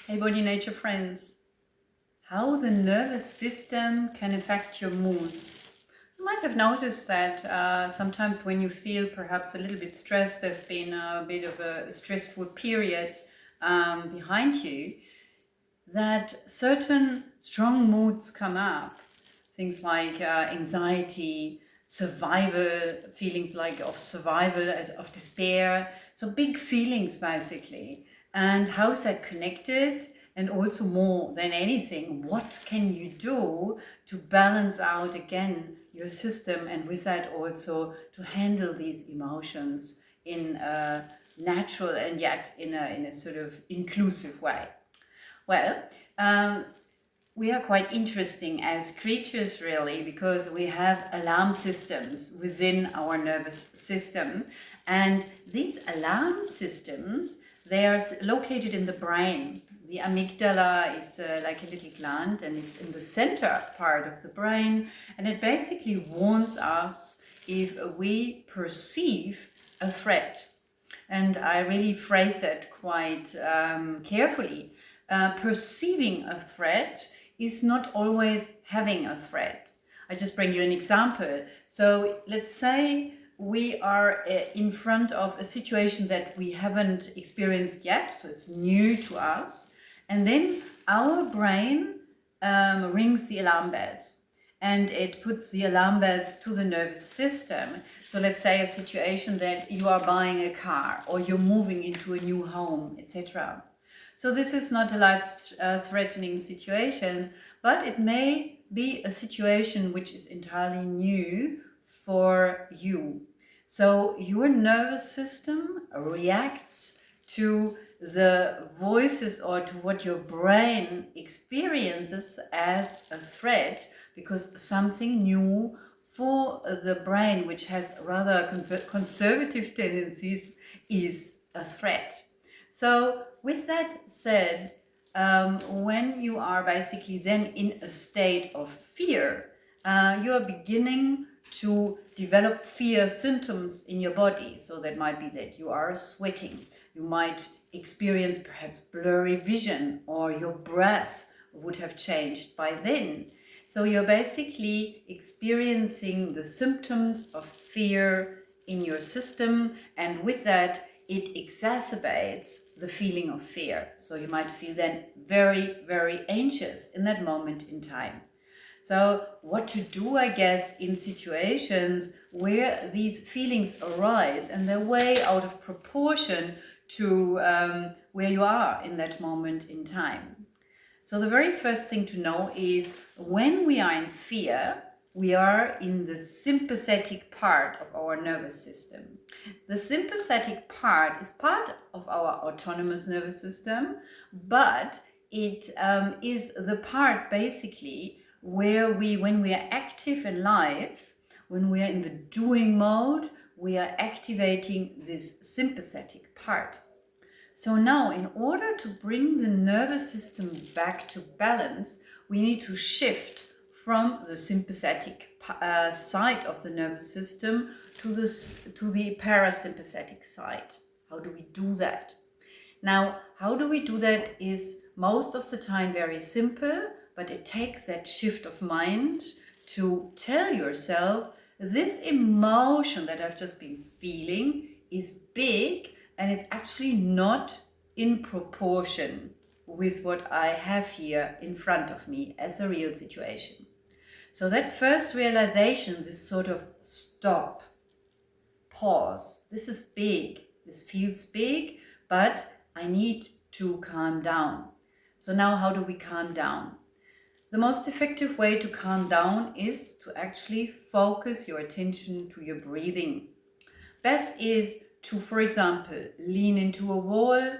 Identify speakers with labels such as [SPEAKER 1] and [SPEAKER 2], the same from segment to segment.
[SPEAKER 1] Hey Body Nature friends, how the nervous system can affect your moods. You might have noticed that sometimes when you feel perhaps a little bit stressed, there's been a bit of a stressful period behind you, that certain strong moods come up. Things like anxiety, survival, feelings like of survival, of despair. So big feelings basically. And how is that connected? And also more than anything, what can you do to balance out again your system, and with that also to handle these emotions in a natural and yet in a sort of inclusive way? Well, um, we are quite interesting as creatures, really, because we have alarm systems within our nervous system. And these alarm systems, they are located in the brain. The amygdala is like a little gland, and it's in the center part of the brain. And it basically warns us if we perceive a threat. And I really phrase it quite carefully. Perceiving a threat is not always having a threat. I just bring you an example. So let's say we are in front of a situation that we haven't experienced yet, so it's new to us, and then our brain rings the alarm bells, and it puts the alarm bells to the nervous system. So let's say a situation that you are buying a car or you're moving into a new home, etc. So this is not a life-threatening situation, but it may be a situation which is entirely new for you. So your nervous system reacts to the voices or to what your brain experiences as a threat, because something new for the brain, which has rather conservative tendencies, is a threat. So with that said, when you are basically then in a state of fear, you are beginning to develop fear symptoms in your body. So that might be that you are sweating. You might experience perhaps blurry vision, or your breath would have changed by then. So you're basically experiencing the symptoms of fear in your system, and with that, it exacerbates the feeling of fear. So you might feel then very, very anxious in that moment in time. So what to do, I guess, in situations where these feelings arise and they're way out of proportion to where you are in that moment in time. So the very first thing to know is when we are in fear, we are in the sympathetic part of our nervous system. The sympathetic part is part of our autonomous nervous system, but it is the part basically where when we are active in life, when we are in the doing mode, we are activating this sympathetic part. So now, in order to bring the nervous system back to balance, we need to shift from the sympathetic side of the nervous system to the parasympathetic side. How do we do that? Now, how do we do that is most of the time very simple, but it takes that shift of mind to tell yourself this emotion that I've just been feeling is big, and it's actually not in proportion with what I have here in front of me as a real situation. So that first realization, this sort of stop, pause, this is big, this feels big, but I need to calm down. So now how do we calm down? The most effective way to calm down is to actually focus your attention to your breathing. Best is to, for example, lean into a wall,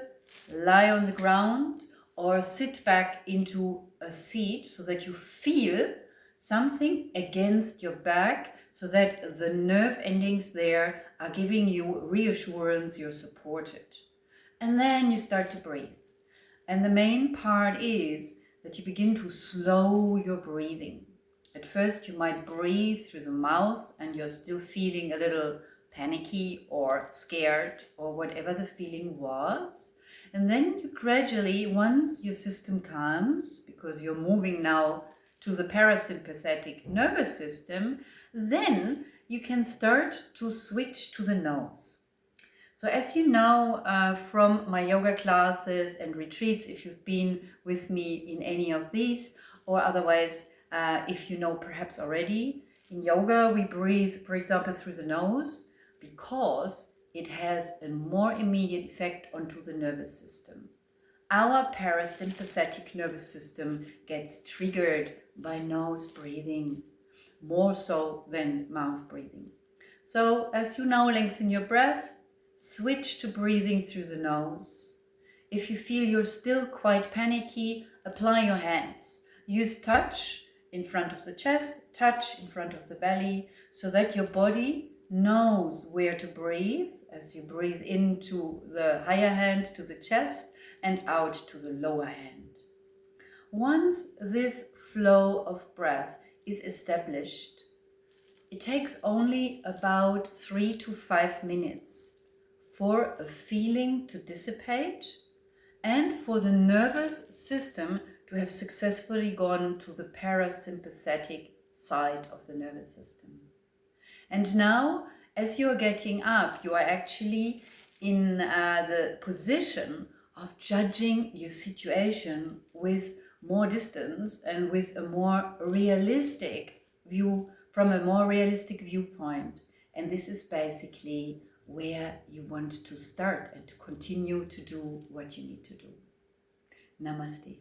[SPEAKER 1] lie on the ground, or sit back into a seat so that you feel something against your back, so that the nerve endings there are giving you reassurance you're supported. And then you start to breathe. And the main part is that you begin to slow your breathing. At first, you might breathe through the mouth and you're still feeling a little panicky or scared or whatever the feeling was. And then you gradually, once your system calms, because you're moving now to the parasympathetic nervous system, then you can start to switch to the nose. So as you know from my yoga classes and retreats, if you've been with me in any of these, or otherwise if you know perhaps already, in yoga we breathe, for example, through the nose because it has a more immediate effect onto the nervous system. Our parasympathetic nervous system gets triggered by nose breathing, more so than mouth breathing. So as you now lengthen your breath, switch to breathing through the nose. If you feel you're still quite panicky, apply your hands. Use touch in front of the chest, touch in front of the belly, so that your body knows where to breathe as you breathe into the higher hand to the chest and out to the lower hand. Once this flow of breath is established, it takes only about 3 to 5 minutes for a feeling to dissipate and for the nervous system to have successfully gone to the parasympathetic side of the nervous system. And now, as you are getting up, you are actually in the position of judging your situation with more distance and with a more realistic view, from a more realistic viewpoint. And this is basically where you want to start and to continue to do what you need to do. Namaste.